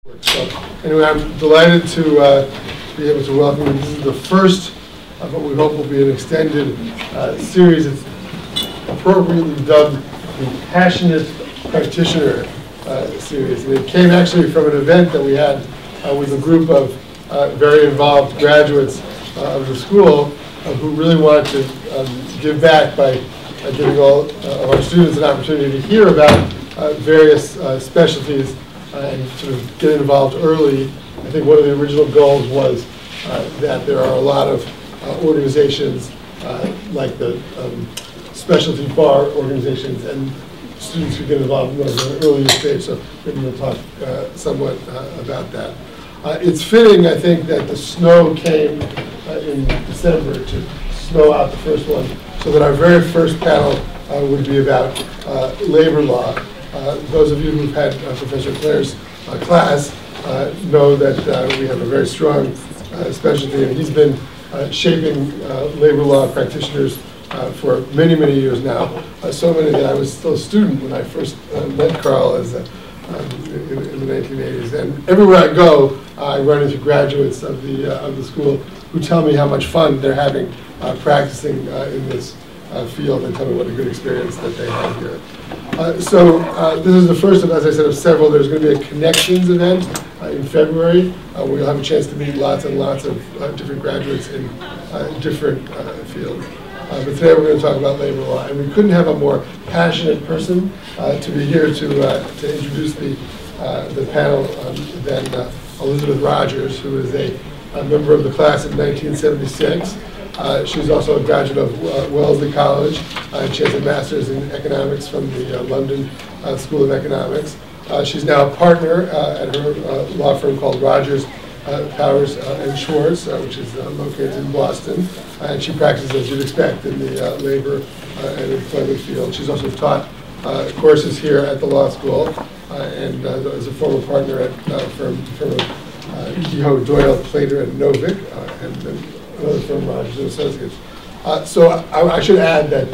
So anyway, I'm delighted to be able to welcome you. This is the first of what we hope will be an extended series. It's appropriately dubbed the Passionate Practitioner series. And it came actually from an event that we had with a group of very involved graduates of the school who really wanted to give back by giving all of our students an opportunity to hear about various specialties and sort of get involved early. I think one of the original goals was that there are a lot of organizations like the specialty bar organizations, and students who get involved in an earlier stage, so maybe we'll talk somewhat about that. It's fitting, I think, that the snow came in December to snow out the first one, so that our very first panel would be about labor law. Those of you who've had Professor Player's class know that we have a very strong specialty, and he's been shaping labor law practitioners for many, many years now. So many that I was still a student when I first met Karl in the 1980s. And everywhere I go, I run into graduates of the school who tell me how much fun they're having practicing in this field, and tell me what a good experience that they have here. So this is the first of, as I said, of several. There's going to be a connections event in February. We'll have a chance to meet lots and lots of different graduates in different fields. But today we're going to talk about labor law, and we couldn't have a more passionate person to be here to introduce the panel than Elizabeth Rogers, who is a member of the class of 1976. She's also a graduate of Wellesley College, and she has a master's in economics from the London School of Economics. She's now a partner at her law firm called Rogers, Powers and Schwartz, which is located in Boston, and she practices, as you'd expect, in the labor and employment field. She's also taught courses here at the law school, and is a former partner at firm of Kehoe, Doyle, Plater, and Novick, and then another firm, Rogers and Associates. So I should add that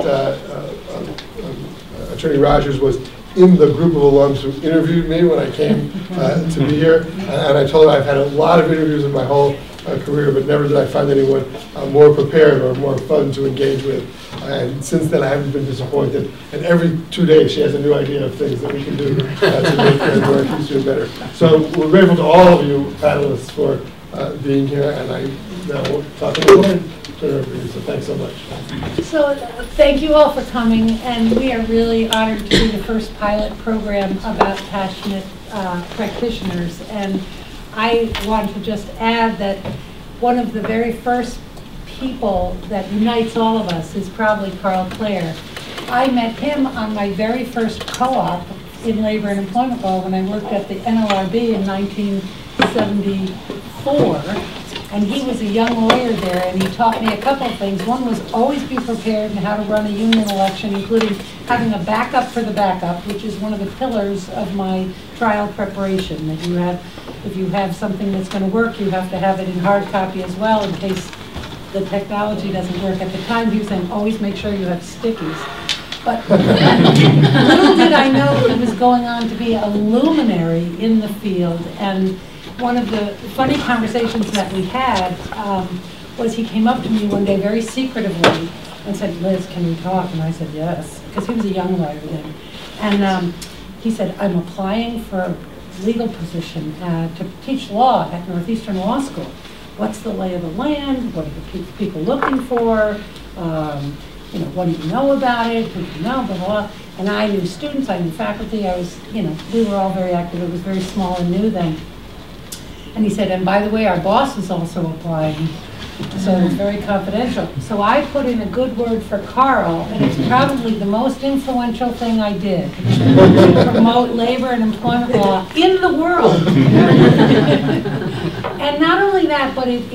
Attorney Rogers was in the group of alums who interviewed me when I came to be here, and I told her I've had a lot of interviews in my whole career, but never did I find anyone more prepared or more fun to engage with. And since then, I haven't been disappointed. And every 2 days, she has a new idea of things that we can do to make our teaching better. So we're grateful to all of you panelists for being here, and I now will talk a little bit. So thanks so much. So thank you all for coming, and we are really honored to be the first pilot program about passionate practitioners. And I want to just add that one of the very first people that unites all of us is probably Karl Player. I met him on my very first co-op in labor and employment law when I worked at the NLRB in 1974. And he was a young lawyer there, and he taught me a couple of things. One was always be prepared and how to run a union election, including having a backup for the backup, which is one of the pillars of my trial preparation, that you have, if you have something that's going to work, you have to have it in hard copy as well in case the technology doesn't work. At the time, he was saying, always make sure you have stickies. But little did I know he was going on to be a luminary in the field. And one of the funny conversations that we had was he came up to me one day very secretively and said, "Liz, can we talk?" And I said, "Yes," because he was a young lawyer then. And he said, "I'm applying for a legal position to teach law at Northeastern Law School. What's the lay of the land? What are the people looking for? You know, what do you know about it? Who do you know?" Blah, blah, blah. And I knew students, I knew faculty. I was, you know, we were all very active. It was very small and new then. And he said, "And by the way, our boss is also applying." So it's very confidential. So I put in a good word for Karl, and it's probably the most influential thing I did to promote labor and employment law in the world. And not only that, but it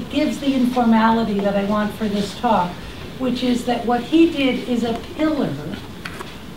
gives the informality that I want for this talk, which is that what he did is a pillar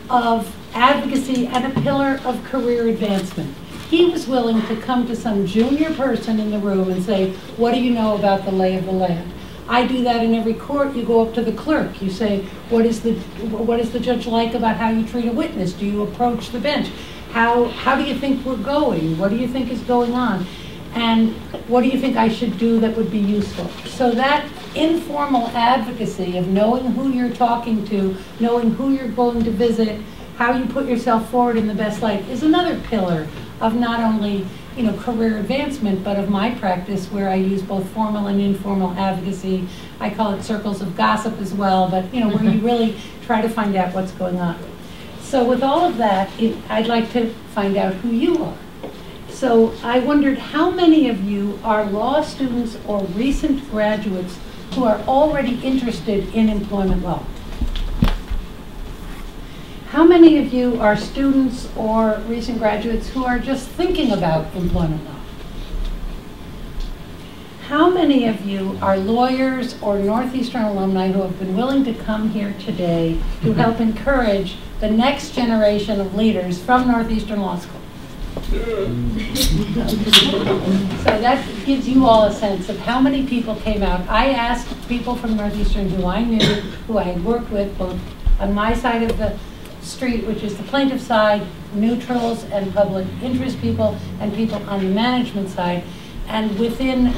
of advocacy and a pillar of career advancement. He was willing to come to some junior person in the room and say, "What do you know about the lay of the land?" I do that in every court. You go up to the clerk. You say, what is the judge like about how you treat a witness? Do you approach the bench? How do you think we're going? What do you think is going on? And what do you think I should do that would be useful? So that informal advocacy of knowing who you're talking to, knowing who you're going to visit, how you put yourself forward in the best light is another pillar of not only career advancement, but of my practice where I use both formal and informal advocacy. I call it circles of gossip as well, but where you really try to find out what's going on. So with all of that, I'd like to find out who you are. So I wondered how many of you are law students or recent graduates who are already interested in employment law? How many of you are students or recent graduates who are just thinking about employment law? How many of you are lawyers or Northeastern alumni who have been willing to come here today to help encourage the next generation of leaders from Northeastern Law School? So that gives you all a sense of how many people came out. I asked people from Northeastern who I knew, who I had worked with, both on my side of the street, which is the plaintiff side, neutrals and public interest people, and people on the management side. And within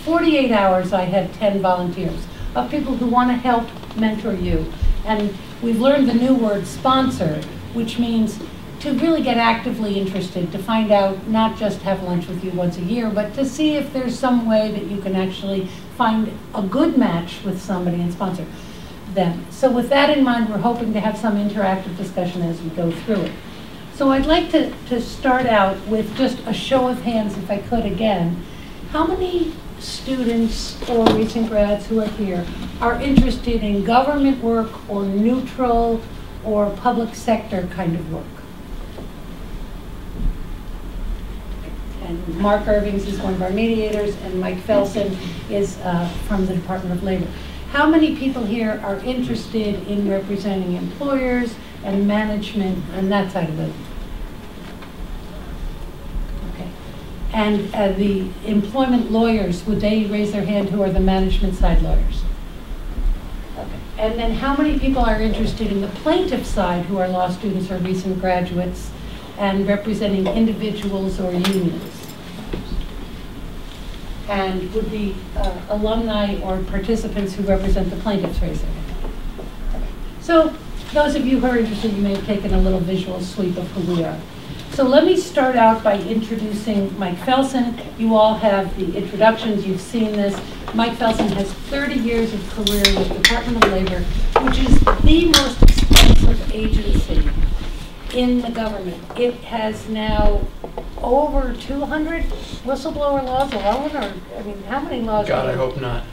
48 hours, I had 10 volunteers of people who want to help mentor you. And we've learned the new word sponsor, which means to really get actively interested, to find out, not just have lunch with you once a year, but to see if there's some way that you can actually find a good match with somebody and sponsor them. So with that in mind, we're hoping to have some interactive discussion as we go through it. So I'd like to start out with just a show of hands, if I could again. How many students or recent grads who are here are interested in government work or neutral or public sector kind of work? And Mark Irvings is one of our mediators, and Mike Felsen is from the Department of Labor. How many people here are interested in representing employers and management and that side of it? Okay. And the employment lawyers, would they raise their hand who are the management side lawyers? Okay. And then how many people are interested in the plaintiff side who are law students or recent graduates and representing individuals or unions? And would the alumni or participants who represent the plaintiffs raise their hand? So those of you who are interested, you may have taken a little visual sweep of who we are. So let me start out by introducing Mike Felsen. You all have the introductions, you've seen this. Mike Felsen has 30 years of career with the Department of Labor, which is the most expensive agency in the government. It has now over 200 whistleblower laws alone, or I mean, how many laws? God, I hope not.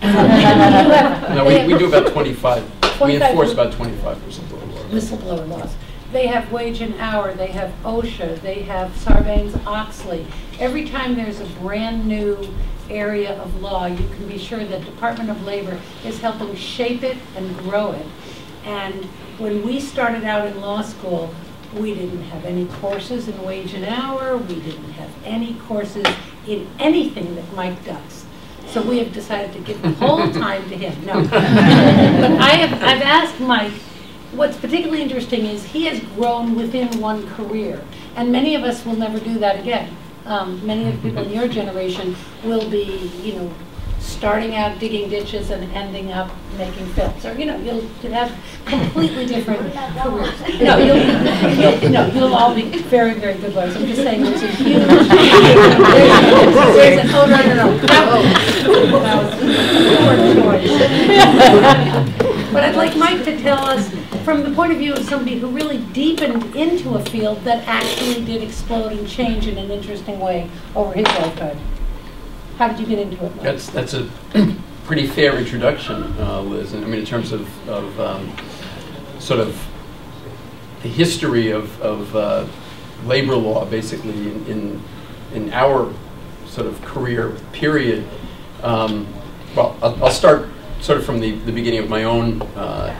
No, we do about 25. We enforce about 25% whistleblower laws. They have wage and hour, they have OSHA, they have Sarbanes-Oxley. Every time there's a brand new area of law, you can be sure that Department of Labor is helping shape it and grow it. And when we started out in law school, we didn't have any courses in wage and hour. We didn't have any courses in anything that Mike does. So we have decided to give the whole time to him. No. But I've asked Mike, what's particularly interesting is he has grown within one career. And many of us will never do that again. Many of the people in your generation will be, starting out digging ditches and ending up making films, or you'll have completely different careers. No, you'll all be very, very good lawyers. I'm just saying there's a huge. Oh no, that was But I'd like Mike to tell us, from the point of view of somebody who really deepened into a field that actually did explode and change in an interesting way over his lifetime. How did you get into it, Mike? That's a pretty fair introduction, Liz. And I mean, in terms of sort of the history of labor law, basically in our sort of career period. Well, I'll start sort of from the beginning of my own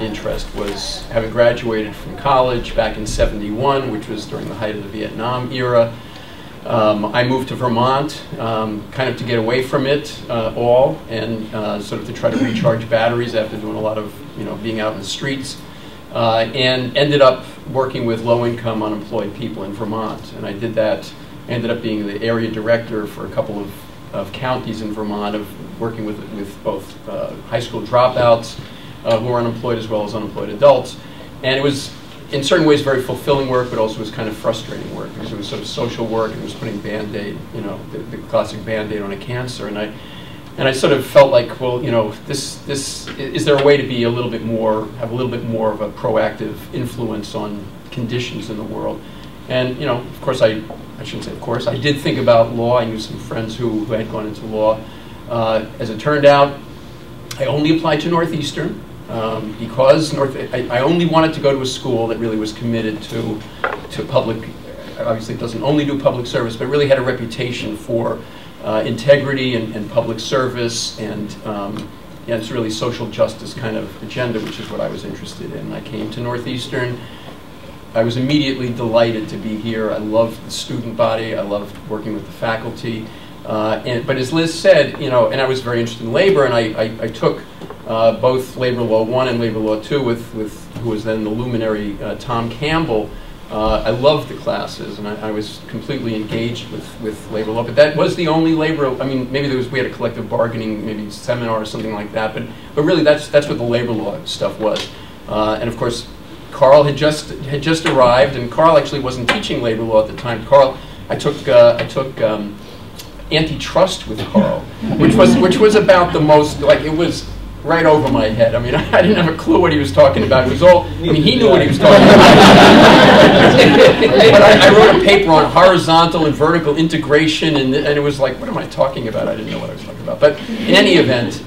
interest. Was having graduated from college back in '71, which was during the height of the Vietnam era. I moved to Vermont, kind of to get away from it all, and sort of to try to recharge batteries after doing a lot of, being out in the streets. and ended up working with low-income unemployed people in Vermont. And I did that, ended up being the area director for a couple of counties in Vermont, of working with both high school dropouts who were unemployed as well as unemployed adults. And it was, in certain ways, very fulfilling work, but also was kind of frustrating work, because it was sort of social work, and it was putting Band-Aid, you know, the classic Band-Aid on a cancer. And I sort of felt like, well, you know, this is there a way to be a little bit more, have a little bit more of a proactive influence on conditions in the world? And, you know, of course, I shouldn't say of course, I did think about law. I knew some friends who had gone into law. As it turned out, I only applied to Northeastern because I only wanted to go to a school that really was committed to public, obviously it doesn't only do public service, but really had a reputation for integrity and public service, and yeah, it's really social justice kind of agenda, which is what I was interested in. I came to Northeastern. I was immediately delighted to be here. I loved the student body. I loved working with the faculty. But as Liz said, you know, and I was very interested in labor, and I took both Labor Law 1 and Labor Law 2 with who was then the luminary Tom Campbell. I loved the classes, and I was completely engaged with labor law. But that was the only labor. I mean, maybe we had a collective bargaining, maybe seminar or something like that. But really, that's what the labor law stuff was. And of course, Karl had just arrived, and Karl actually wasn't teaching labor law at the time. Karl, I took antitrust with Karl, which was about the most, like, it was right over my head. I mean, I didn't have a clue what he was talking about. It was all, I mean, he knew what he was talking about. But I wrote a paper on horizontal and vertical integration, and it was like, what am I talking about? I didn't know what I was talking about. But in any event,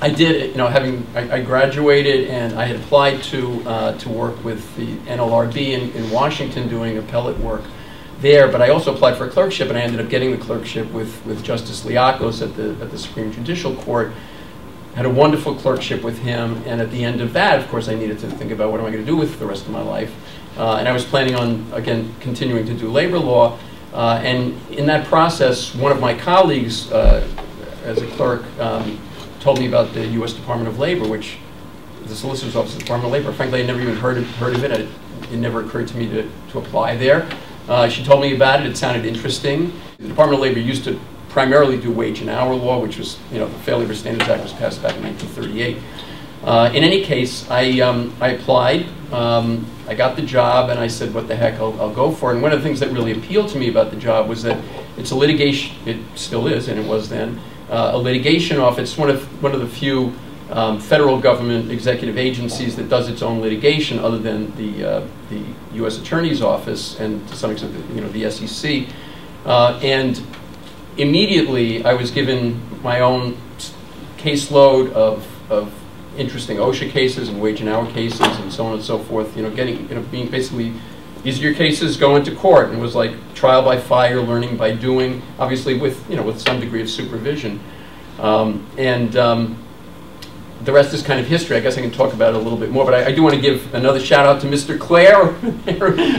I did, you know, I graduated, and I had applied to work with the NLRB in Washington doing appellate work there, but I also applied for a clerkship, and I ended up getting the clerkship with Justice Liakos at the Supreme Judicial Court. Had a wonderful clerkship with him, and at the end of that, of course, I needed to think about what am I going to do with the rest of my life. And I was planning on, again, continuing to do labor law. And in that process, one of my colleagues, as a clerk, told me about the U.S. Department of Labor, which the Solicitor's Office of the Department of Labor. Frankly, I never even heard of it. It never occurred to me to apply there. She told me about it. It sounded interesting. The Department of Labor used to primarily do wage and hour law, which was, you know, the Fair Labor Standards Act was passed back in 1938. In any case, I applied. I got the job, and I said, what the heck, I'll go for it. And one of the things that really appealed to me about the job was that it's a litigation, it still is, and it was then, a litigation office. It's one of the few federal government executive agencies that does its own litigation, other than the U.S. Attorney's Office and to some extent, you know, the SEC. And immediately, I was given my own caseload of interesting OSHA cases and wage and hour cases and so on and so forth. You know, being basically, these are your cases, go into court, and it was like trial by fire, learning by doing, obviously with some degree of supervision. The rest is kind of history. I guess I can talk about it a little bit more, but I do want to give another shout out to Mr. Clare,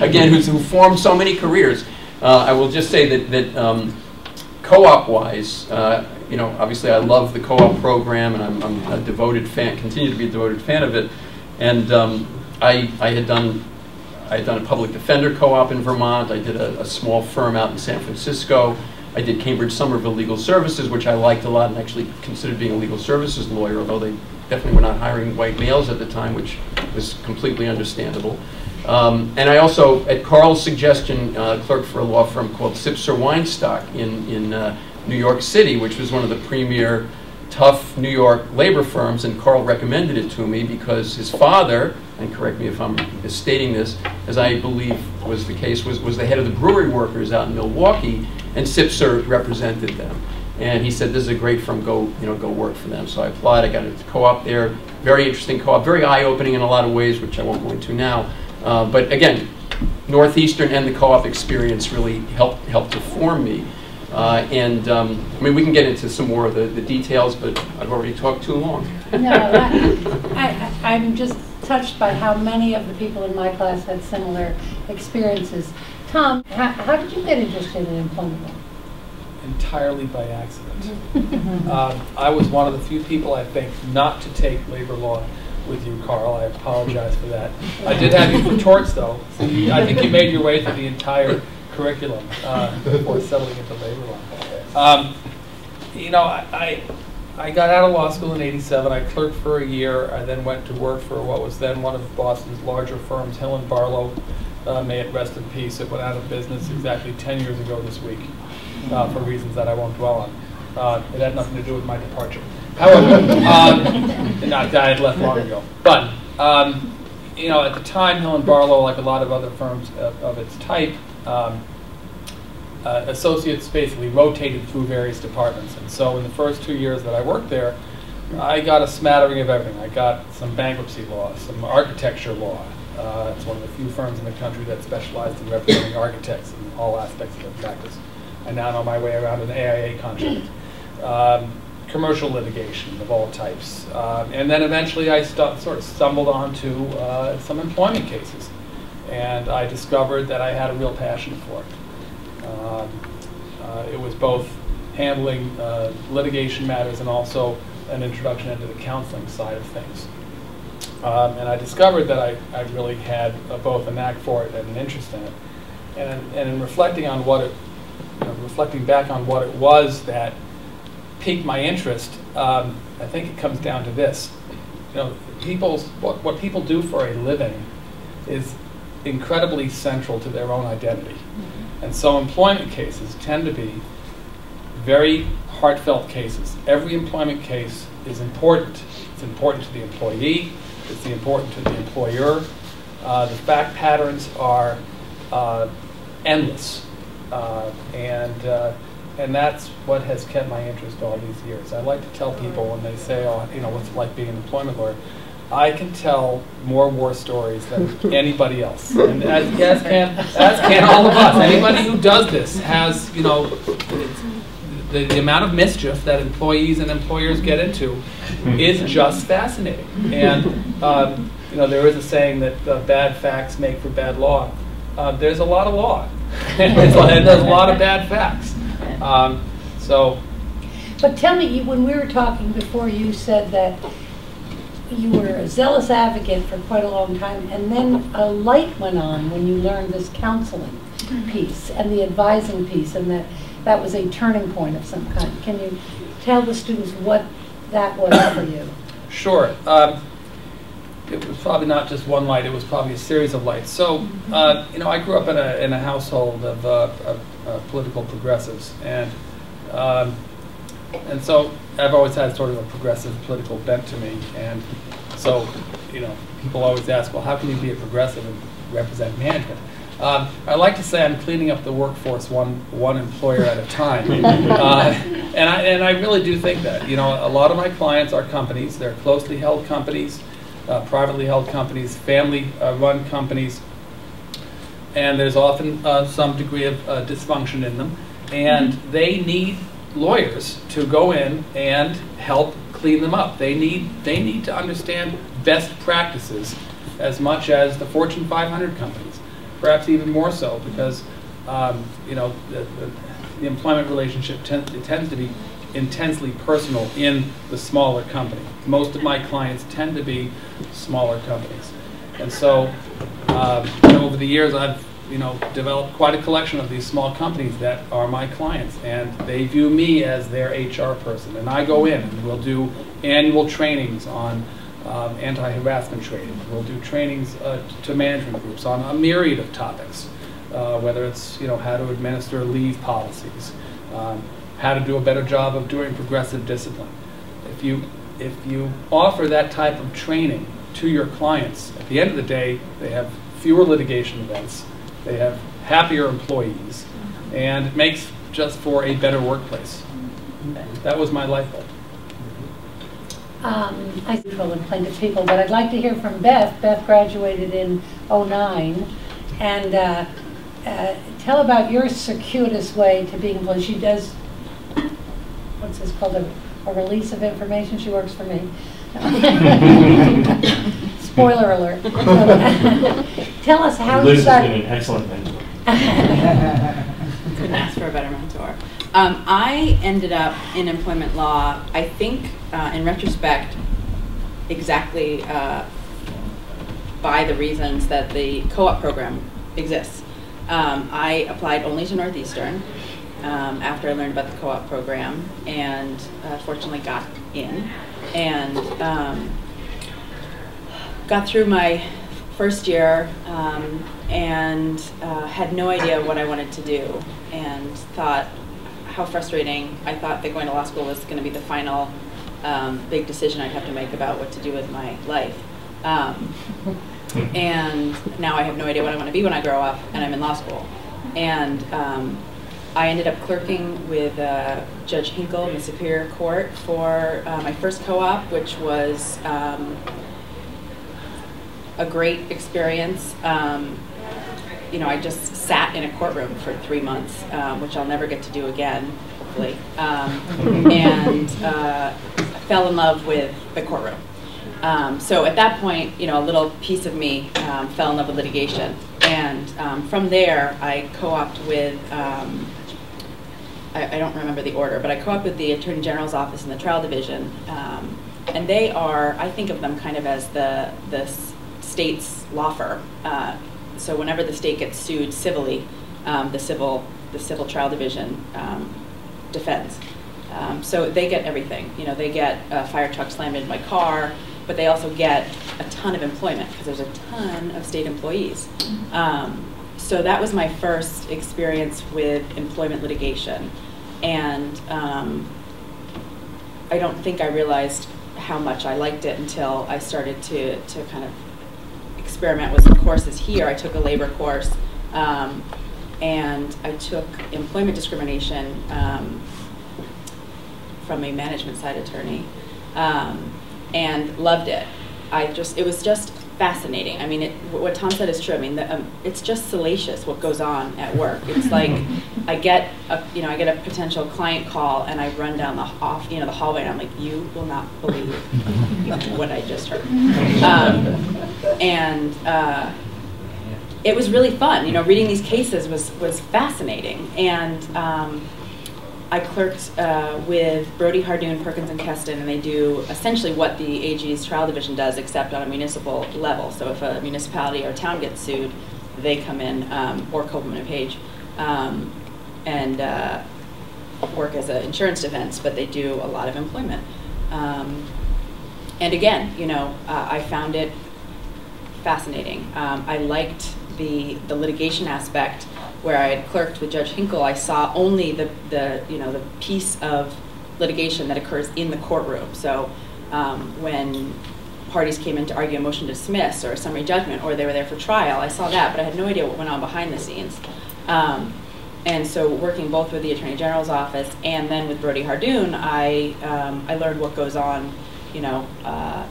again, who formed so many careers. I will just say that co-op-wise, you know, obviously I love the co-op program, and I'm a devoted fan, continue to be a devoted fan of it. And I had done a public defender co-op in Vermont. I did a small firm out in San Francisco. I did Cambridge Somerville Legal Services, which I liked a lot, and actually considered being a legal services lawyer, although they definitely were not hiring white males at the time, which was completely understandable. And I also, at Karl's suggestion, clerked for a law firm called Sipser Weinstock in New York City, which was one of the premier tough New York labor firms, and Karl recommended it to me because his father, and correct me if I'm misstating this, as I believe was the case, was the head of the brewery workers out in Milwaukee, and Sipser represented them. And he said, this is a great firm, go work for them. So I applied, I got into co-op there. Very interesting co-op, very eye-opening in a lot of ways, which I won't go into now. But again, Northeastern and the co-op experience really helped to form me. I mean, we can get into some more of the details, but I've already talked too long. No, I'm just touched by how many of the people in my class had similar experiences. Tom, how did you get interested in employment law? Entirely by accident. I was one of the few people, I think, not to take labor law with you, Carl. I apologize for that. I did have you for torts, though. So I think you made your way through the entire curriculum before settling into labor law. You know, I got out of law school in '87. I clerked for a year. I then went to work for what was then one of Boston's larger firms, Hill & Barlow. May it rest in peace. It went out of business exactly 10 years ago this week for reasons that I won't dwell on. It had nothing to do with my departure. However, not I had left long ago. But you know, at the time, Hill & Barlow, like a lot of other firms of its type, associates basically rotated through various departments. And so in the first 2 years that I worked there, I got a smattering of everything. I got some bankruptcy law, some architecture law. It's one of the few firms in the country that specialized in representing architects in all aspects of their practice. I now know my way around an AIA contract. Commercial litigation of all types. And then eventually I sort of stumbled onto some employment cases. And I discovered that I had a real passion for it. It was both handling litigation matters and also an introduction into the counseling side of things. And I discovered that I really had both a knack for it and an interest in it. And in reflecting on what it, reflecting back on what it was that piqued my interest, I think it comes down to this. What people do for a living is incredibly central to their own identity. And so employment cases tend to be very heartfelt cases. Every employment case is important. It's important to the employee. It's important to the employer. The fact patterns are endless. And that's what has kept my interest all these years. I like to tell people when they say, oh, what's it like being an employment lawyer? I can tell more war stories than anybody else, and as can all of us. Anybody who does this has, the amount of mischief that employees and employers get into is just fascinating. And there is a saying that bad facts make for bad law. There's a lot of law, and there's a lot of bad facts. But tell me, when we were talking before, you said that you were a zealous advocate for quite a long time, and then a light went on when you learned this counseling piece and the advising piece, and that was a turning point of some kind. Can you tell the students what that was for you? Sure. It was probably not just one light, it was probably a series of lights. So, I grew up in a household of political progressives, and so I've always had sort of a progressive political bent to me. And so, people always ask, well, how can you be a progressive and represent management? I like to say I'm cleaning up the workforce one employer at a time. And I really do think that. A lot of my clients are companies. They're closely held companies, privately held companies, family-run companies. And there's often some degree of dysfunction in them. And they need lawyers to go in and help clean them up. They need to understand best practices as much as the Fortune 500 companies, perhaps even more so, because the employment relationship tends to be intensely personal in the smaller company. Most of my clients tend to be smaller companies, and so over the years I've developed quite a collection of these small companies that are my clients, and they view me as their HR person. And I go in and we'll do annual trainings on anti-harassment training. We'll do trainings to management groups on a myriad of topics, whether it's how to administer leave policies, how to do a better job of doing progressive discipline. If you offer that type of training to your clients, at the end of the day, they have fewer litigation events. They have happier employees, and it makes just for a better workplace. That was my life bulb. I control and plaintiff people, but I'd like to hear from Beth. Beth graduated in '09, and tell about your circuitous way to being employed. She does, what's this called, a release of information. She works for me. Spoiler alert. Tell us how you started. Liz has been an excellent mentor. Couldn't ask for a better mentor. I ended up in employment law, I think, in retrospect, exactly by the reasons that the co-op program exists. I applied only to Northeastern after I learned about the co-op program, and fortunately got in, and got through my first year and had no idea what I wanted to do, and thought how frustrating. I thought that going to law school was going to be the final big decision I'd have to make about what to do with my life. And now I have no idea what I want to be when I grow up, and I'm in law school. And I ended up clerking with Judge Hinkle in the Superior Court for my first co-op, which was a great experience. You know, I just sat in a courtroom for 3 months, which I'll never get to do again, hopefully, and fell in love with the courtroom. So at that point, you know, a little piece of me fell in love with litigation. And from there, I co-opted with, I don't remember the order, but I co-opted with the Attorney General's office in the trial division. And they are, I think of them kind of as the state's law firm. So whenever the state gets sued civilly, the civil trial division defends. So they get everything. You know, they get a fire truck slammed into my car, but they also get a ton of employment because there's a ton of state employees. So that was my first experience with employment litigation. And I don't think I realized how much I liked it until I started to kind of experiment with some courses here. I took a labor course, and I took employment discrimination from a management side attorney, and loved it. It was just fascinating. I mean, what Tom said is true. I mean, it's just salacious what goes on at work. It's like I get a potential client call, and I run down the hallway, and I'm like, you will not believe what I just heard. And it was really fun. You know, reading these cases was fascinating. And I clerked with Brody, Hardoon, Perkins, and Keston, and they do essentially what the AG's trial division does, except on a municipal level. So if a municipality or a town gets sued, they come in, or Copeland and Page, and work as an insurance defense, but they do a lot of employment. And again, you know, I found it fascinating. I liked the litigation aspect. Where I had clerked with Judge Hinkle, I saw only the piece of litigation that occurs in the courtroom. So when parties came in to argue a motion to dismiss or a summary judgment, or they were there for trial, I saw that, but I had no idea what went on behind the scenes. And so working both with the Attorney General's office and then with Brody Hardoon, I learned what goes on, you know,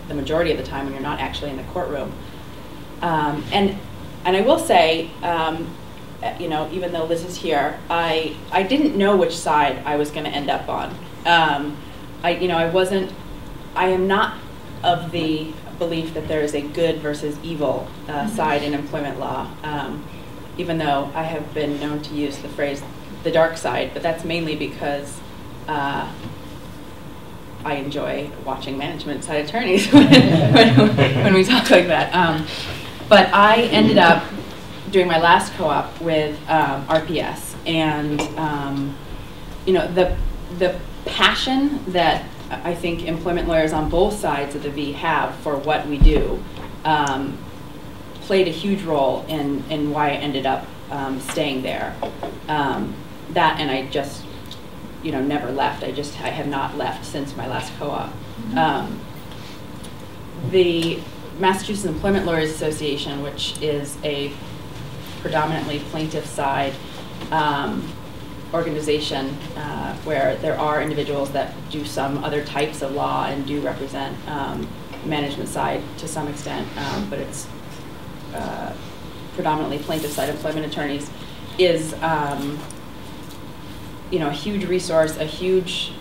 the majority of the time when you're not actually in the courtroom. And I will say, you know, even though Liz is here, I didn't know which side I was going to end up on. I am not of the belief that there is a good versus evil side in employment law, even though I have been known to use the phrase the dark side, but that's mainly because I enjoy watching management side attorneys when we talk like that. But I ended up doing my last co-op with RPS, and you know, the passion that I think employment lawyers on both sides of the V have for what we do played a huge role in why I ended up staying there. That, and I just, you know, never left. I have not left since my last co-op. The Massachusetts Employment Lawyers Association, which is a predominantly plaintiff side organization where there are individuals that do some other types of law and do represent management side to some extent, but it's predominantly plaintiff side employment attorneys, is you know, a huge resource, a huge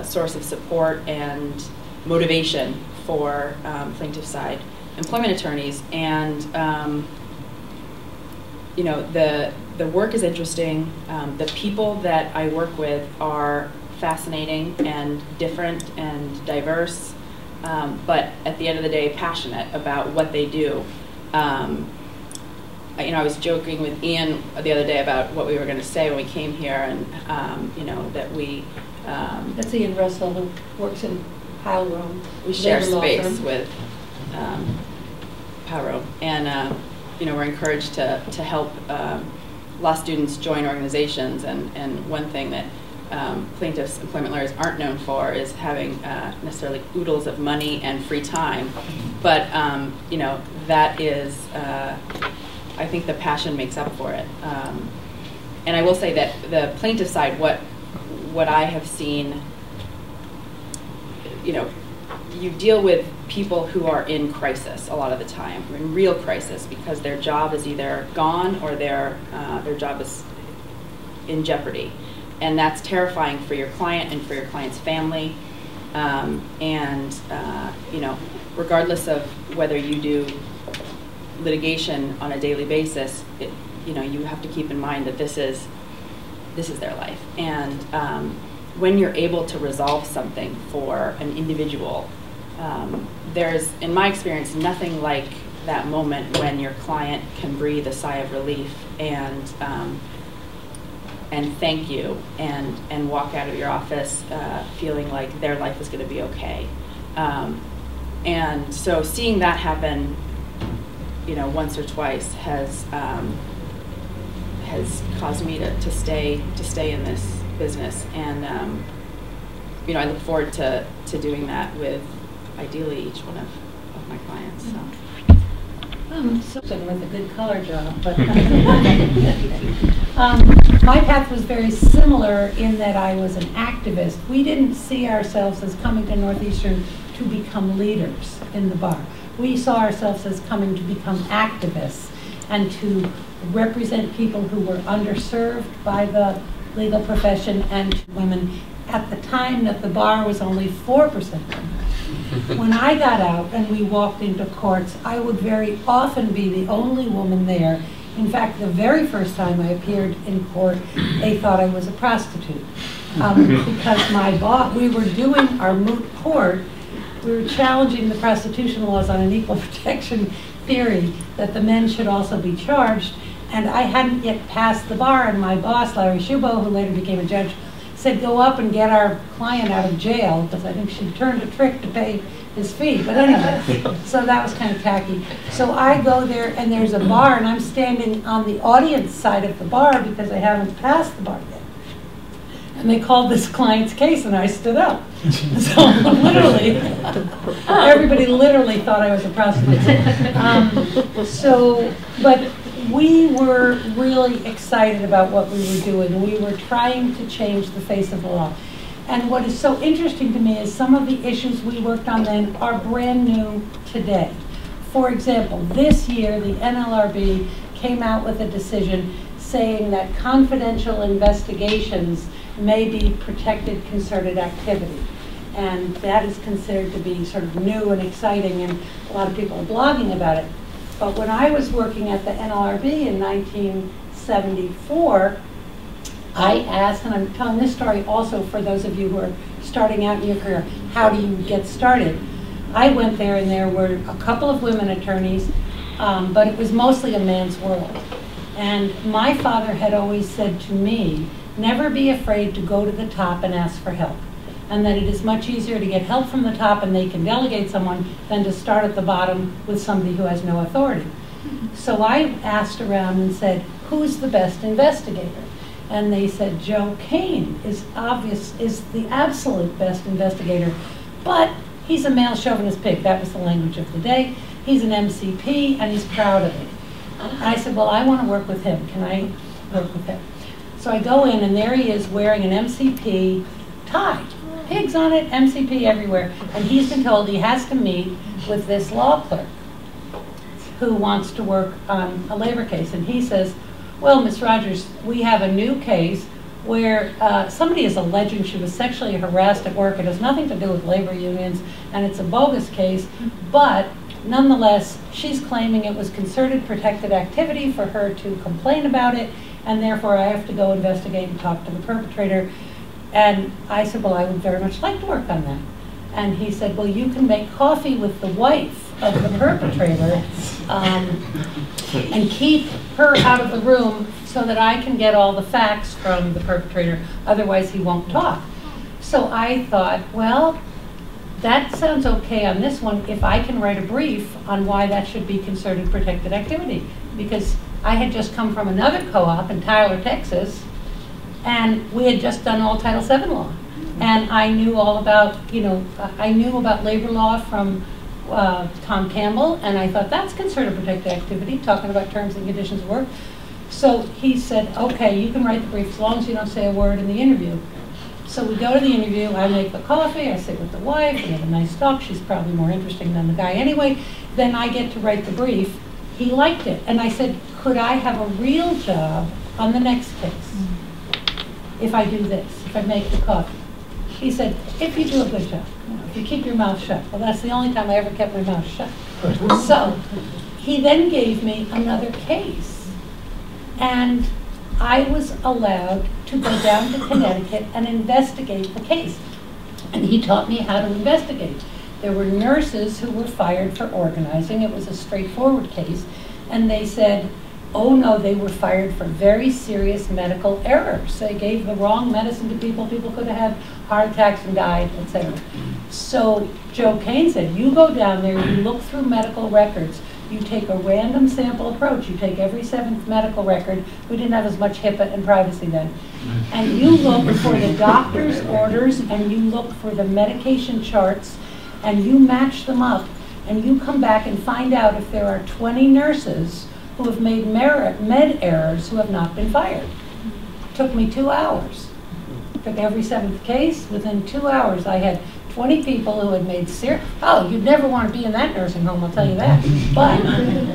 source of support and motivation for plaintiff side employment attorneys. And you know, the work is interesting. The people that I work with are fascinating and different and diverse. but at the end of the day, passionate about what they do. You know, I was joking with Ian the other day about what we were going to say when we came here, and you know, that we That's Ian Russell, who works in Powell. We share space with Powell, and you know, we're encouraged to help law students join organizations, and one thing that plaintiffs, employment lawyers aren't known for is having necessarily oodles of money and free time, but you know, that is, I think the passion makes up for it. And I will say that the plaintiff side, what I have seen, you know, you deal with people who are in crisis a lot of the time, in real crisis, because their job is either gone or their job is in jeopardy. And that's terrifying for your client and for your client's family. You know, regardless of whether you do litigation on a daily basis, you know, you have to keep in mind that this is their life. And when you're able to resolve something for an individual, there's, in my experience, nothing like that moment when your client can breathe a sigh of relief and thank you and walk out of your office feeling like their life is going to be okay. And so seeing that happen, you know, once or twice has caused me to stay in this business, and you know, I look forward to doing that with ideally each one of my clients. So. With a good color job, but my path was very similar in that I was an activist. We didn't see ourselves as coming to Northeastern to become leaders in the bar. We saw ourselves as coming to become activists and to represent people who were underserved by the legal profession and women at the time that the bar was only 4% women. When I got out and we walked into courts, I would very often be the only woman there. In fact, the very first time I appeared in court, they thought I was a prostitute. Because my boss, we were doing our moot court, we were challenging the prostitution laws on an equal protection theory that the men should also be charged, and I hadn't yet passed the bar, and my boss, Larry Shubo, who later became a judge, said, go up and get our client out of jail, because I think she turned a trick to pay his fee. But anyway, so that was kind of tacky. So I go there, and there's a bar, and I'm standing on the audience side of the bar because I haven't passed the bar yet. And they called this client's case, and I stood up. So literally, everybody literally thought I was a prostitute. But we were really excited about what we were doing. We were trying to change the face of the law. And what is so interesting to me is some of the issues we worked on then are brand new today. For example, this year the NLRB came out with a decision saying that confidential investigations may be protected concerted activity. And that is considered to be sort of new and exciting, and a lot of people are blogging about it. But when I was working at the NLRB in 1974, I asked, and I'm telling this story also for those of you who are starting out in your career, how do you get started? I went there, and there were a couple of women attorneys, but it was mostly a man's world. And my father had always said to me, never be afraid to go to the top and ask for help, and that it is much easier to get help from the top and they can delegate someone than to start at the bottom with somebody who has no authority. So I asked around and said, who's the best investigator? And they said, Joe Kane is the absolute best investigator, but he's a male chauvinist pig. That was the language of the day. He's an MCP, and he's proud of it. And I said, well, I want to work with him. Can I work with him? So I go in, and there he is wearing an MCP tie. Pigs on it, MCP everywhere. And he's been told he has to meet with this law clerk who wants to work on a labor case. And he says, well, Ms. Rogers, we have a new case where somebody is alleging she was sexually harassed at work. It has nothing to do with labor unions, and it's a bogus case, but nonetheless, she's claiming it was concerted protected activity for her to complain about it, and therefore I have to go investigate and talk to the perpetrator. And I said, well, I would very much like to work on that. And he said, well, you can make coffee with the wife of the perpetrator and keep her out of the room so that I can get all the facts from the perpetrator, otherwise he won't talk. So I thought, well, that sounds okay on this one if I can write a brief on why that should be considered protected activity. Because I had just come from another co-op in Tyler, Texas, and we had just done all Title VII law. And I knew all about, I knew about labor law from Tom Campbell, and I thought that's considered protected activity, talking about terms and conditions of work. So he said, okay, you can write the brief as long as you don't say a word in the interview. So we go to the interview, I make the coffee, I sit with the wife, we have a nice talk, she's probably more interesting than the guy anyway. Then I get to write the brief. He liked it, and I said, could I have a real job on the next case if I do this, if I make the coffee? He said, if you do a good job, if you keep your mouth shut. Well, that's the only time I ever kept my mouth shut. So he then gave me another case, and I was allowed to go down to Connecticut and investigate the case. And he taught me how to investigate. There were nurses who were fired for organizing. It was a straightforward case. And they said, oh no, they were fired for very serious medical errors. They gave the wrong medicine to people. People could have had heart attacks and died, etc. So Joe Kane said, you go down there, you look through medical records, you take a random sample approach. You take every 7th medical record. We didn't have as much HIPAA and privacy then. And you look for the doctor's orders, and you look for the medication charts, and you match them up, and you come back and find out if there are 20 nurses who have made med errors who have not been fired. Took me 2 hours. Took every 7th case. Within 2 hours, I had 20 people who had made you'd never want to be in that nursing home, I'll tell you that. But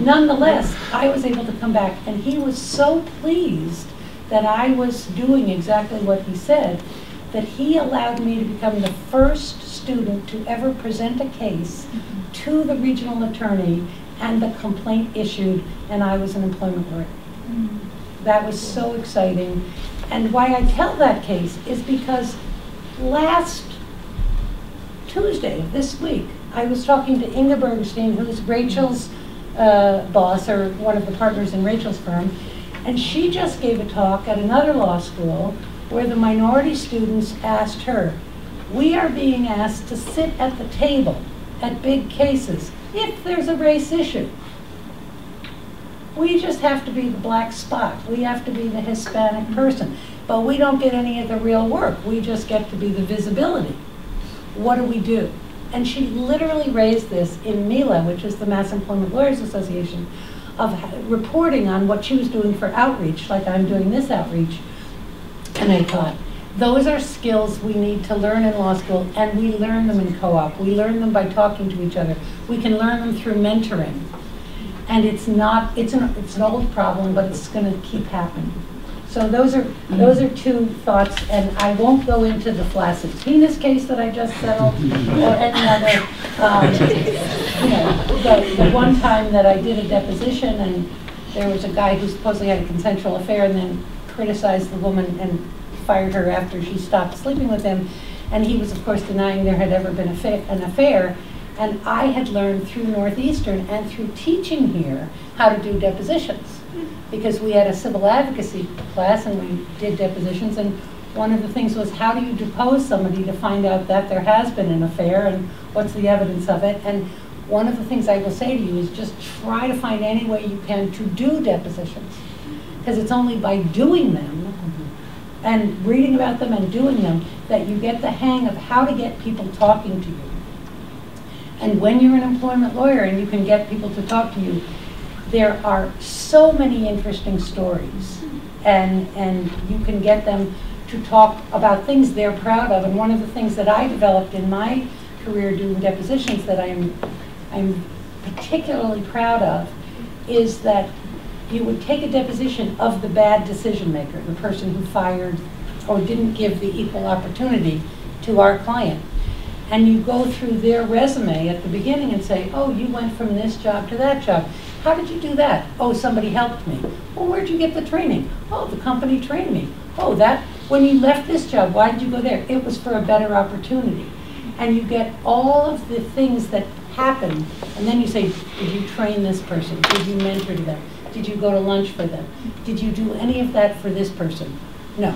nonetheless, I was able to come back, and he was so pleased that I was doing exactly what he said, that he allowed me to become the first student to ever present a case to the regional attorney and the complaint issued, and I was an employment lawyer. That was so exciting. And why I tell that case is because last Tuesday of this week, I was talking to Inga Bergstein, who's Rachel's boss, or one of the partners in Rachel's firm, and she just gave a talk at another law school where the minority students asked her, we are being asked to sit at the table at big cases if there's a race issue. We just have to be the black spot. We have to be the Hispanic person. But we don't get any of the real work. We just get to be the visibility. What do we do? And she literally raised this in MILA, which is the Mass Employment Lawyers Association, of reporting on what she was doing for outreach, like I'm doing this outreach. And I thought, those are skills we need to learn in law school, and we learn them in co-op. We learn them by talking to each other. We can learn them through mentoring. And it's an old problem, but it's going to keep happening. So those are 2 thoughts, and I won't go into the flaccid penis case that I just settled, or any other. The one time that I did a deposition, and there was a guy who supposedly had a consensual affair, and then criticized the woman and fired her after she stopped sleeping with him, and he was, of course, denying there had ever been an affair. And I had learned through Northeastern and through teaching here how to do depositions, because we had a civil advocacy class and we did depositions, and one of the things was, how do you depose somebody to find out that there has been an affair and what's the evidence of it? And one of the things I will say to you is just try to find any way you can to do depositions, because it's only by doing them and reading about them and doing them that you get the hang of how to get people talking to you. And when you're an employment lawyer and you can get people to talk to you, there are so many interesting stories, and you can get them to talk about things they're proud of. And one of the things that I developed in my career doing depositions that I'm particularly proud of is that you would take a deposition of the bad decision maker, the person who fired or didn't give the equal opportunity to our client. And you go through their resume at the beginning and say, oh, you went from this job to that job. How did you do that? Oh, somebody helped me. Well, where'd you get the training? Oh, the company trained me. Oh, when you left this job, why did you go there? It was for a better opportunity. And you get all of the things that happen, and then you say, did you train this person? Did you mentor them? Did you go to lunch for them? Did you do any of that for this person? No.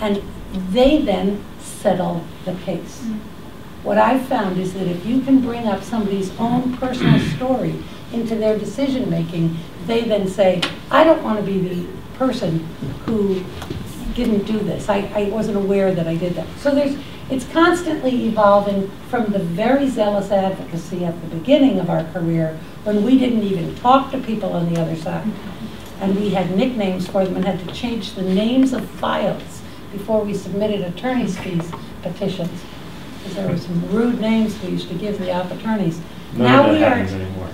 And they then settle the case. What I've found is that if you can bring up somebody's own personal story into their decision making, they then say, I don't want to be the person who didn't do this. I wasn't aware that I did that. So it's constantly evolving from the very zealous advocacy at the beginning of our career when we didn't even talk to people on the other side. And we had nicknames for them and had to change the names of files before we submitted attorney's fees petitions. Because there were some rude names we used to give the attorneys. None of that happens anymore.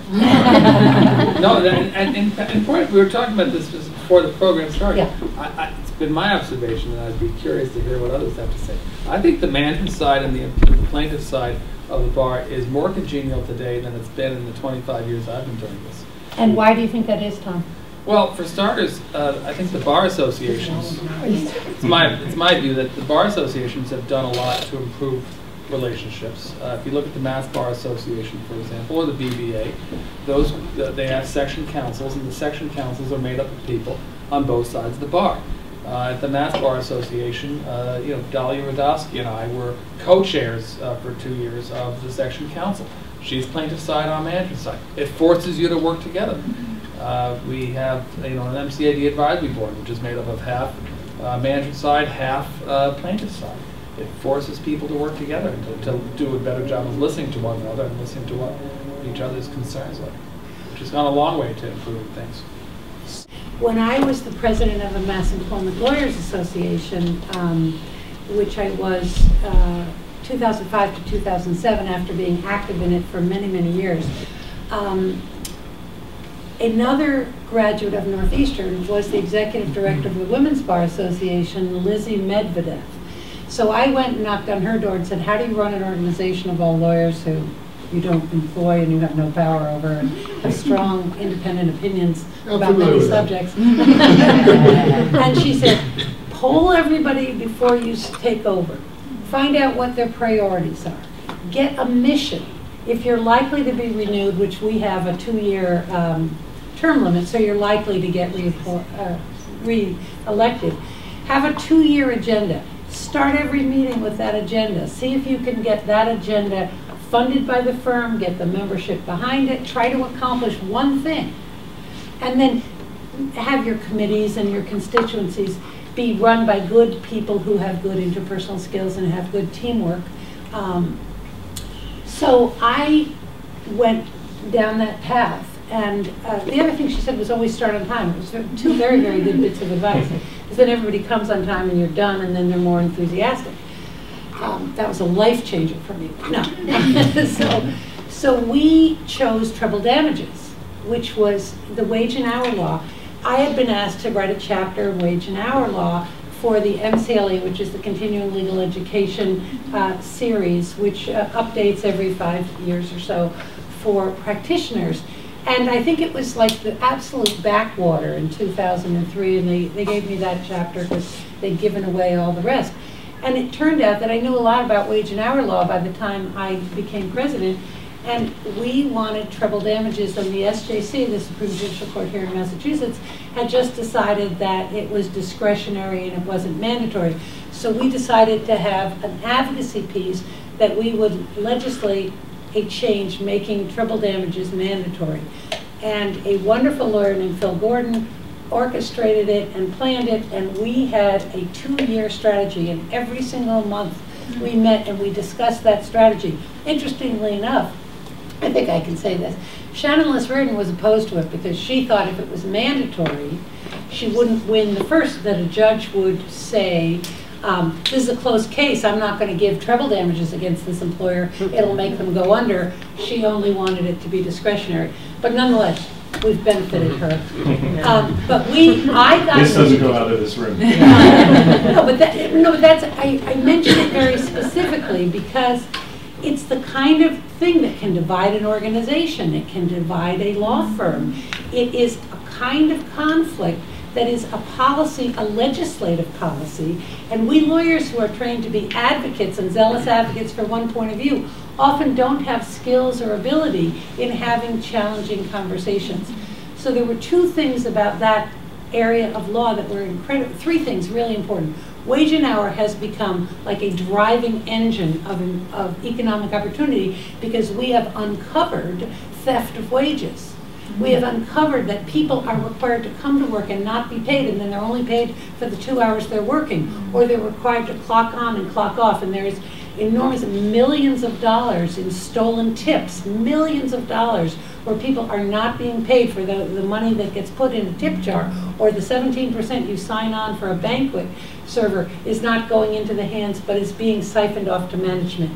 No, and in point, we were talking about this just before the program started. Yeah. It's been my observation, and I'd be curious to hear what others have to say. I think the management side and the plaintiff side of the bar is more congenial today than it's been in the 25 years I've been doing this. And why do you think that is, Tom? Well, for starters, I think the bar associations, it's my view that the bar associations have done a lot to improve relationships. If you look at the Mass Bar Association, for example, or the BBA, they have section councils, and the section councils are made up of people on both sides of the bar. At the Mass Bar Association, Dahlia Radowski and I were co-chairs for 2 years of the section council. She's plaintiff side, I'm management side. It forces you to work together. We have an MCAD advisory board, which is made up of half management side, half plaintiff side. It forces people to work together and to do a better job of listening to one another and listening to what each other's concerns are, which has gone a long way to improving things. When I was the president of the Mass Employment Lawyers Association, which I was 2005 to 2007 after being active in it for many, many years, another graduate of Northeastern was the executive director of the Women's Bar Association, Lizzie Medvedev. So I went and knocked on her door and said, how do you run an organization of all lawyers who you don't employ and you have no power over and have strong independent opinions about many subjects? And she said, poll everybody before you take over. Find out what their priorities are. Get a mission. If you're likely to be renewed, which we have a 2-year term limit, so you're likely to get re-elected, have a 2-year agenda. Start every meeting with that agenda. See if you can get that agenda funded by the firm, get the membership behind it, try to accomplish one thing. And then have your committees and your constituencies be run by good people who have good interpersonal skills and have good teamwork. So I went down that path. And the other thing she said was always start on time. It was 2 very, very good bits of advice. Because then everybody comes on time and you're done, and then they're more enthusiastic. That was a life changer for me. No. So we chose treble damages, which was the wage and hour law. I had been asked to write a chapter of wage and hour law for the MCLE, which is the Continuing Legal Education series, which updates every 5 years or so for practitioners. And I think it was like the absolute backwater in 2003, and they gave me that chapter because they'd given away all the rest. And it turned out that I knew a lot about wage and hour law by the time I became president, and we wanted treble damages, and the SJC, the Supreme Judicial Court here in Massachusetts, had just decided that it was discretionary and it wasn't mandatory. So we decided to have an advocacy piece that we would legislate a change making treble damages mandatory. And a wonderful lawyer named Phil Gordon orchestrated it and planned it, and we had a 2-year strategy, and every single month we met and we discussed that strategy. Interestingly enough, I think I can say this, Shannon Liss Reardon was opposed to it because she thought if it was mandatory, she wouldn't win the first, that a judge would say, this is a closed case, I'm not going to give treble damages against this employer, it'll make them go under. She only wanted it to be discretionary. But nonetheless, we've benefited her. But I got... This doesn't go out of this room. I mention it very specifically because it's the kind of thing that can divide an organization. It can divide a law firm. It is a kind of conflict that is a policy, a legislative policy, and we lawyers who are trained to be advocates and zealous advocates for one point of view often don't have skills or ability in having challenging conversations. So there were two things about that area of law that were incredible, three things really important. Wage and hour has become like a driving engine of economic opportunity because we have uncovered theft of wages. We have uncovered that people are required to come to work and not be paid, and then they're only paid for the 2 hours they're working, or they're required to clock on and clock off, and there's enormous millions of dollars in stolen tips, millions of dollars where people are not being paid for the money that gets put in a tip jar, or the 17% you sign on for a banquet server is not going into the hands but is being siphoned off to management.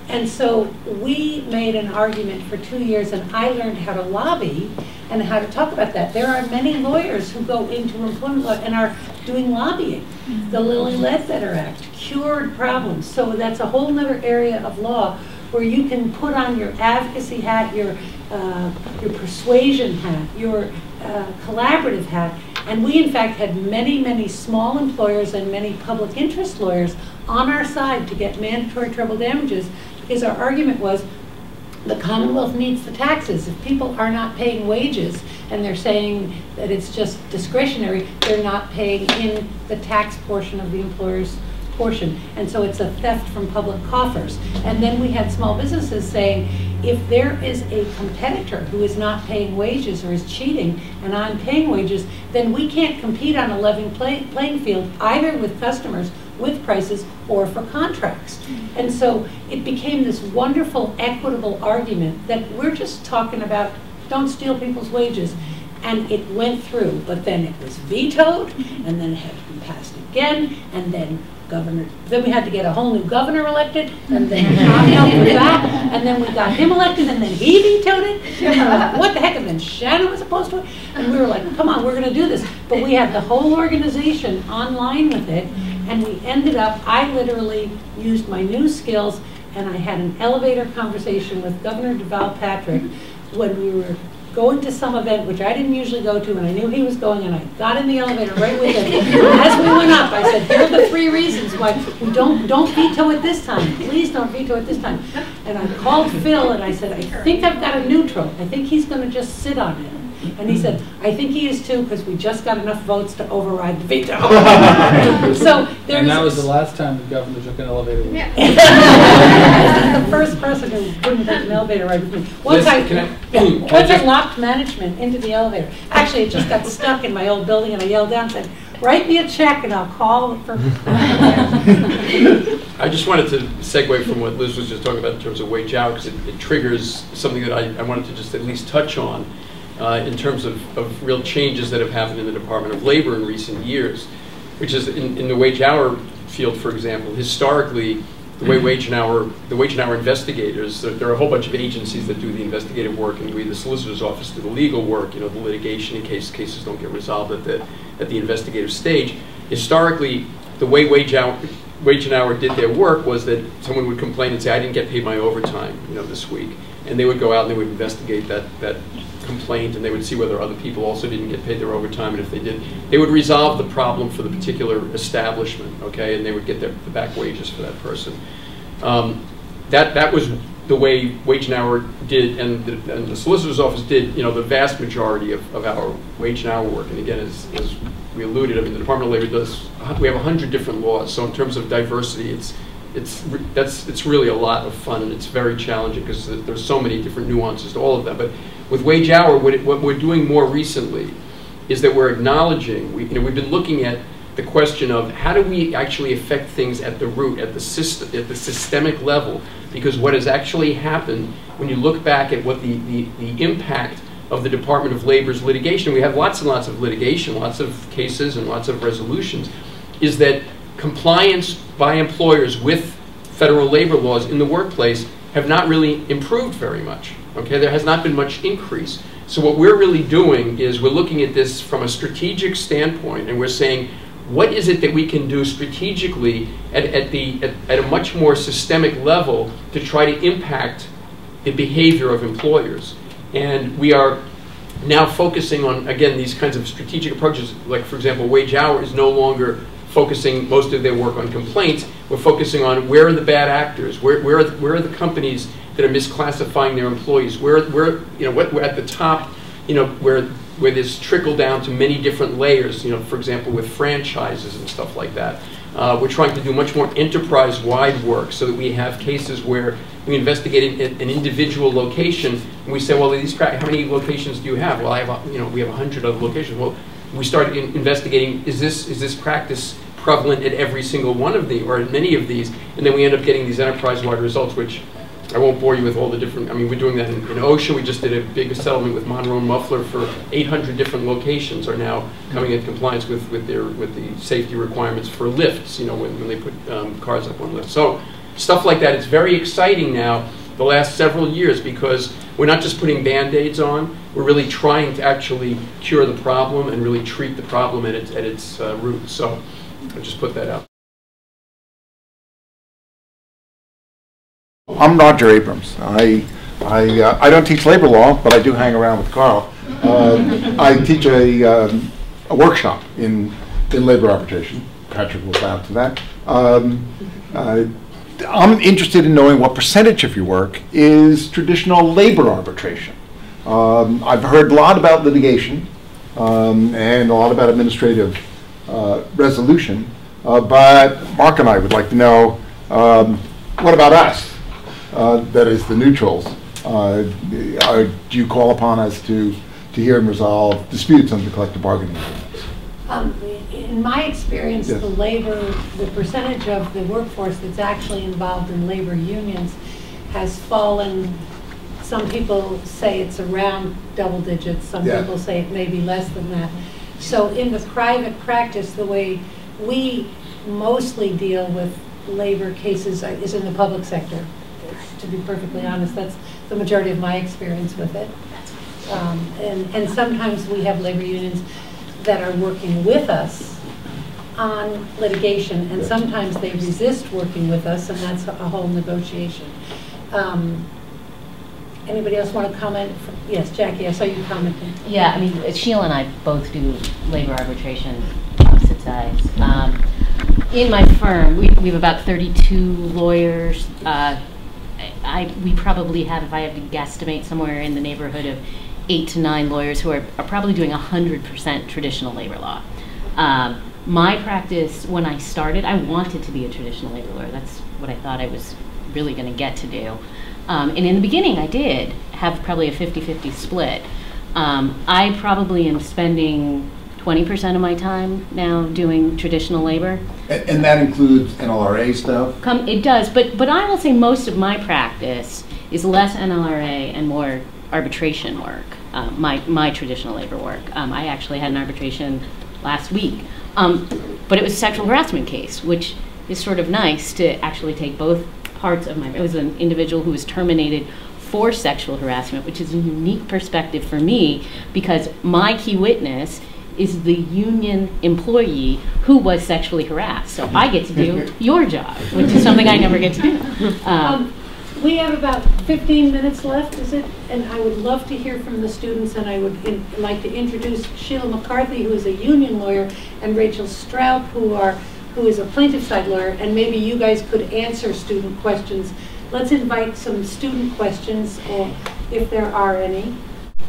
And so we made an argument for 2 years, and I learned how to lobby and how to talk about that. There are many lawyers who go into employment law and are doing lobbying. The Lilly Ledbetter Act cured problems. So that's a whole other area of law where you can put on your advocacy hat, your persuasion hat, your collaborative hat. And we, in fact, had many, many small employers and many public interest lawyers on our side to get mandatory treble damages, because our argument was the Commonwealth needs the taxes. If people are not paying wages and they're saying that it's just discretionary, they're not paying in the tax portion of the employer's portion. And so it's a theft from public coffers. And then we had small businesses saying, if there is a competitor who is not paying wages or is cheating and I'm paying wages, then we can't compete on a level playing field either with customers, with prices, or for contracts. And so it became this wonderful, equitable argument that we're just talking about don't steal people's wages. And it went through, but then it was vetoed, and then it had to be passed again, and then we had to get a whole new governor elected, and then Tom helped with that, and then we got him elected, and then he vetoed it. And we're like, what the heck? And then Shannon was opposed to it, and we were like, come on, we're going to do this. But we had the whole organization online with it, and we ended up, I literally used my new skills, and I had an elevator conversation with Governor Deval Patrick when we were going to some event, which I didn't usually go to, and I knew he was going, and I got in the elevator right with him. As we went up, I said, here are the 3 reasons why we don't veto it this time. Please don't veto it this time. And I called Phil, and I said, I think I've got a neutral. I think he's going to just sit on it. And he said, I think he is too, because we just got enough votes to override the veto. So and that was the last time the governor took an elevator with me. Yeah. The first person who wouldn't take an elevator ride with me. Once I locked management into the elevator. Actually, it just got stuck in my old building, and I yelled down and said, write me a check and I'll call for... I just wanted to segue from what Liz was just talking about in terms of wage hour, because it triggers something that I wanted to just at least touch on. In terms of real changes that have happened in the Department of Labor in recent years, which is in the wage hour field, for example. Historically, the way wage and hour investigators, there are a whole bunch of agencies that do the investigative work, and we, the solicitor's office, do the legal work, the litigation in case cases don't get resolved at the investigative stage. Historically, the way wage and hour did their work was that someone would complain and say, I didn't get paid my overtime, this week. And they would go out and they would investigate that complaint, and they would see whether other people also didn't get paid their overtime, and if they did, they would resolve the problem for the particular establishment, okay, and they would get the back wages for that person. That was the way wage and hour did, and the solicitor's office did, the vast majority of our wage and hour work. And again, as we alluded, the Department of Labor we have 100 different laws, so in terms of diversity, it's really a lot of fun, and it's very challenging because there's so many different nuances to all of them. But with wage hour, what we're doing more recently is that we're acknowledging, we've been looking at the question of how do we actually affect things at the root, at the systemic level, because what has actually happened when you look back at what the impact of the Department of Labor's litigation, we have lots and lots of litigation, lots of cases and lots of resolutions, is that compliance by employers with federal labor laws in the workplace have not really improved very much. Okay, there has not been much increase. So what we're really doing is we're looking at this from a strategic standpoint, and we're saying, what is it that we can do strategically at a much more systemic level to try to impact the behavior of employers? And we are now focusing on, again, these kinds of strategic approaches, like, for example, Wage Hour is no longer focusing most of their work on complaints. We're focusing on where are the bad actors, where are the companies that are misclassifying their employees, where you know, what we're at the top, you know, where there's trickle down to many different layers, you know, for example, with franchises and stuff like that. We're trying to do much more enterprise-wide work so that we have cases where we investigate an individual location and we say, well, how many locations do you have? Well, we have 100 other locations. Well, we start investigating, is this practice prevalent at every single one of or at many of these? And then we end up getting these enterprise-wide results, which I won't bore you with all the different, I mean, we're doing that in OSHA. We just did a big settlement with Monroe and Muffler for 800 different locations are now coming in compliance with the safety requirements for lifts, you know, when they put cars up on lifts. So stuff like that, it's very exciting now the last several years because we're not just putting Band-Aids on, we're really trying to actually cure the problem and really treat the problem at its root. So I'll just put that out. I'm Roger Abrams. I don't teach labor law, but I do hang around with Karl. I teach a workshop in labor arbitration. Patrick will bow to that. I'm interested in knowing what percentage of your work is traditional labor arbitration. I've heard a lot about litigation and a lot about administrative resolution, but Mark and I would like to know, what about us? That is the neutrals. Do you call upon us to hear and resolve disputes under collective bargaining agreements? In my experience, Yes. the percentage of the workforce that's actually involved in labor unions has fallen. Some people say it's around double digits. Some Yeah. people say it may be less than that. So in the private practice, the way we mostly deal with labor cases is in the public sector. To be perfectly honest, that's the majority of my experience with it. And sometimes we have labor unions that are working with us on litigation, and sometimes they resist working with us, and that's a whole negotiation. Anybody else want to comment? Yes, Jackie, I saw you commenting. Yeah, I mean, Sheila and I both do labor arbitration, opposite sides. In my firm, we have about 32 lawyers. We probably have, if I have to guesstimate, somewhere in the neighborhood of 8 to 9 lawyers who are probably doing 100% traditional labor law. My practice, when I started, I wanted to be a traditional labor lawyer. That's what I thought I was really going to get to do. And in the beginning, I did have probably a 50-50 split. I probably am spending 20% of my time now doing traditional labor. And that includes NLRA stuff? It does, but I will say most of my practice is less NLRA and more arbitration work, my traditional labor work. I actually had an arbitration last week, but it was a sexual harassment case, which is sort of nice to actually take both parts of it was an individual who was terminated for sexual harassment, which is a unique perspective for me because my key witness is the union employee who was sexually harassed. So I get to do your job, which is something I never get to do. We have about 15 minutes left, is it? And I would love to hear from the students, and I would like to introduce Sheila McCarthy, who is a union lawyer, and Rachel Straub, who is a plaintiff side lawyer, and maybe you guys could answer student questions. Let's invite some student questions, if there are any.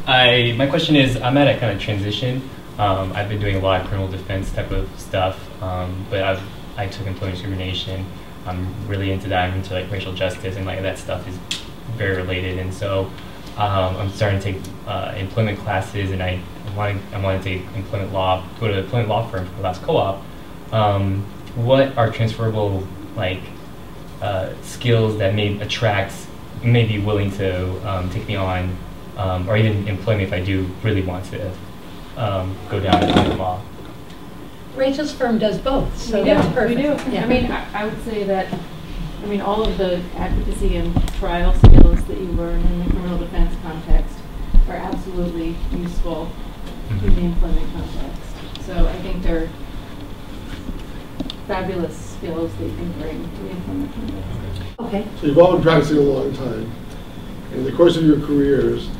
My question is, I'm at a kind of transition. I've been doing a lot of criminal defense type of stuff, but I took employment discrimination. I'm really into that. I'm into like racial justice, and like that stuff is very related. And so I'm starting to take employment classes, and I want to take employment law. Go to an employment law firm for the last co-op. What are transferable like skills that may be willing to take me on, or even employ me if I do really want to go down employment law? Rachel's firm does both, so that's perfect. We do. Yeah. I mean, I would say that, I mean, all of the advocacy and trial skills that you learn in the criminal defense context are absolutely useful in the employment context. So I think they're fabulous skills that you can bring to the employment context. Okay. So you've all been practicing a long time. In the course of your careers,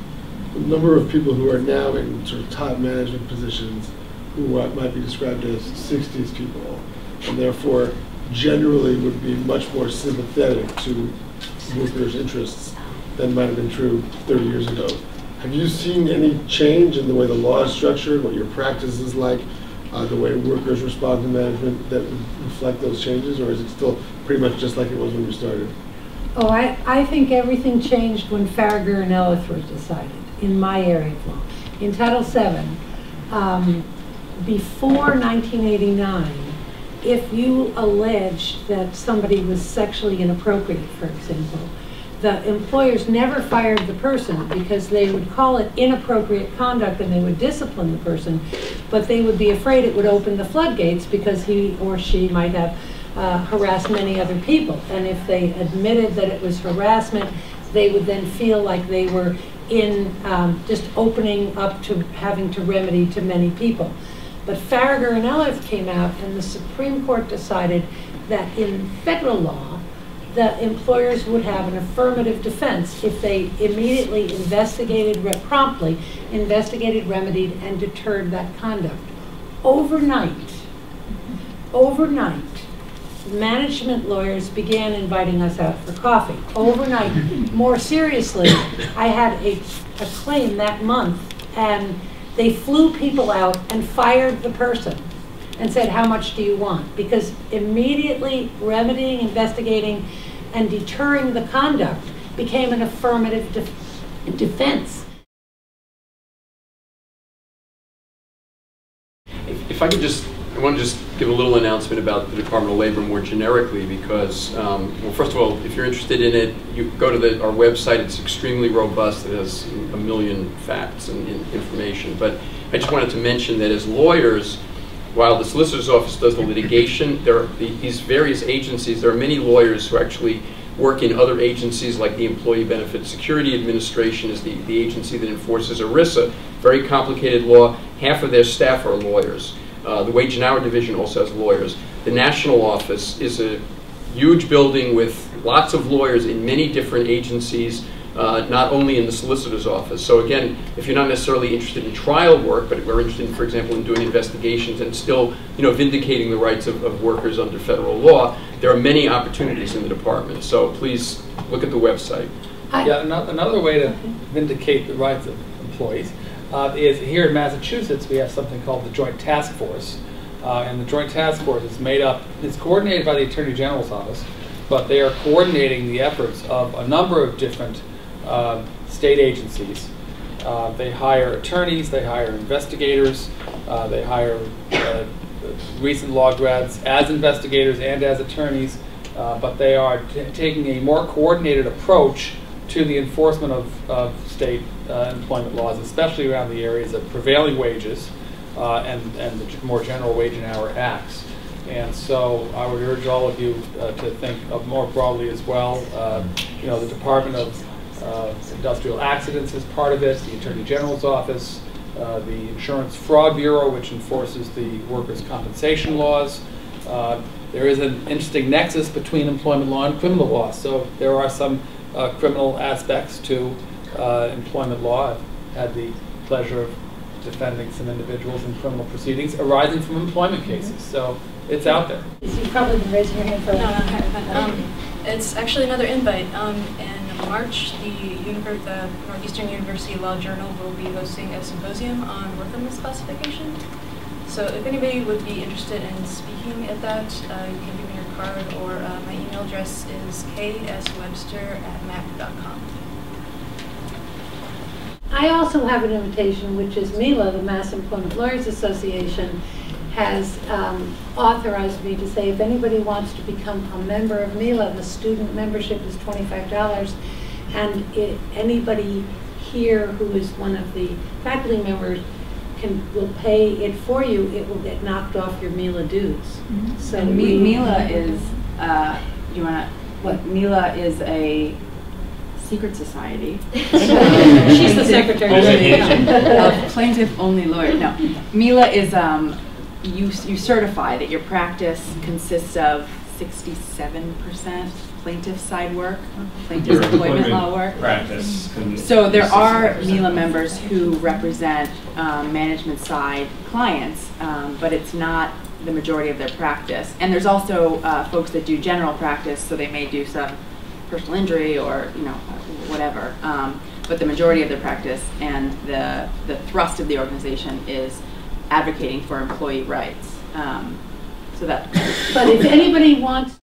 the number of people who are now in sort of top management positions who might be described as 60s people, and therefore generally would be much more sympathetic to workers' interests than might have been true 30 years ago. Have you seen any change in the way the law is structured, what your practice is like, the way workers respond to management that would reflect those changes, or is it still pretty much just like it was when you started? Oh, I think everything changed when Farragher and Ellis were decided in my area of law. In Title VII, before 1989, if you alleged that somebody was sexually inappropriate, for example, the employers never fired the person because they would call it inappropriate conduct and they would discipline the person, but they would be afraid it would open the floodgates because he or she might have harassed many other people. And if they admitted that it was harassment, they would then feel like they were in just opening up to having to remedy to many people. But Farragher and Ellis came out and the Supreme Court decided that in federal law, the employers would have an affirmative defense if they immediately investigated, promptly investigated, remedied, and deterred that conduct. Overnight, management lawyers began inviting us out for coffee. Overnight, more seriously, I had a claim that month, and they flew people out and fired the person and said, how much do you want? Because immediately remedying, investigating, and deterring the conduct became an affirmative defense. If I could just, I want to just give a little announcement about the Department of Labor more generically because, well, first of all, if you're interested in it, you go to our website. It's extremely robust. It has a million facts and information. But I just wanted to mention that as lawyers, while the solicitor's office does the litigation, there are these various agencies. There are many lawyers who actually work in other agencies like the Employee Benefit Security Administration is the agency that enforces ERISA. Very complicated law. Half of their staff are lawyers. The Wage and Hour Division also has lawyers. The national office is a huge building with lots of lawyers in many different agencies, not only in the solicitor's office. So again, if you're not necessarily interested in trial work, but we're interested, for example, in doing investigations and still, vindicating the rights of workers under federal law, there are many opportunities in the department. So please look at the website. Yeah, another way to vindicate the rights of employees is here in Massachusetts we have something called the Joint Task Force. And the Joint Task Force is made up, it's coordinated by the Attorney General's office, but they are coordinating the efforts of a number of different state agencies. They hire attorneys, they hire investigators, they hire recent law grads as investigators and as attorneys, but they are taking a more coordinated approach to the enforcement of state employment laws, especially around the areas of prevailing wages and the more general wage and hour acts. And so I would urge all of you to think of more broadly as well. The Department of Industrial Accidents is part of it, the Attorney General's office, the Insurance Fraud Bureau, which enforces the workers' compensation laws. There is an interesting nexus between employment law and criminal law. So there are some criminal aspects to employment law. I've had the pleasure of defending some individuals in criminal proceedings arising from employment cases. So it's out there. You've probably been raising your hand for it's actually another invite. In March, the Northeastern University Law Journal will be hosting a symposium on worker misclassification. So if anybody would be interested in speaking at that, you can give me your card, or my email address is kswebster@mac.com. I also have an invitation, which is MILA, the Mass Employment Lawyers Association, has authorized me to say if anybody wants to become a member of MILA, the student membership is $25, and anybody here who is one of the faculty members will pay it for you. It will get knocked off your MILA dues. Mm-hmm. So and MILA is MILA is a secret society. She's the secretary. Plaintiff only lawyer. No, MILA is you certify that your practice consists of 67% plaintiff side work, plaintiff employment law work. Practice. So there are MELA members who represent management side clients, but it's not the majority of their practice. And there's also folks that do general practice, so they may do some personal injury or whatever. But the majority of their practice and the thrust of the organization is advocating for employee rights. So that. But if anybody wants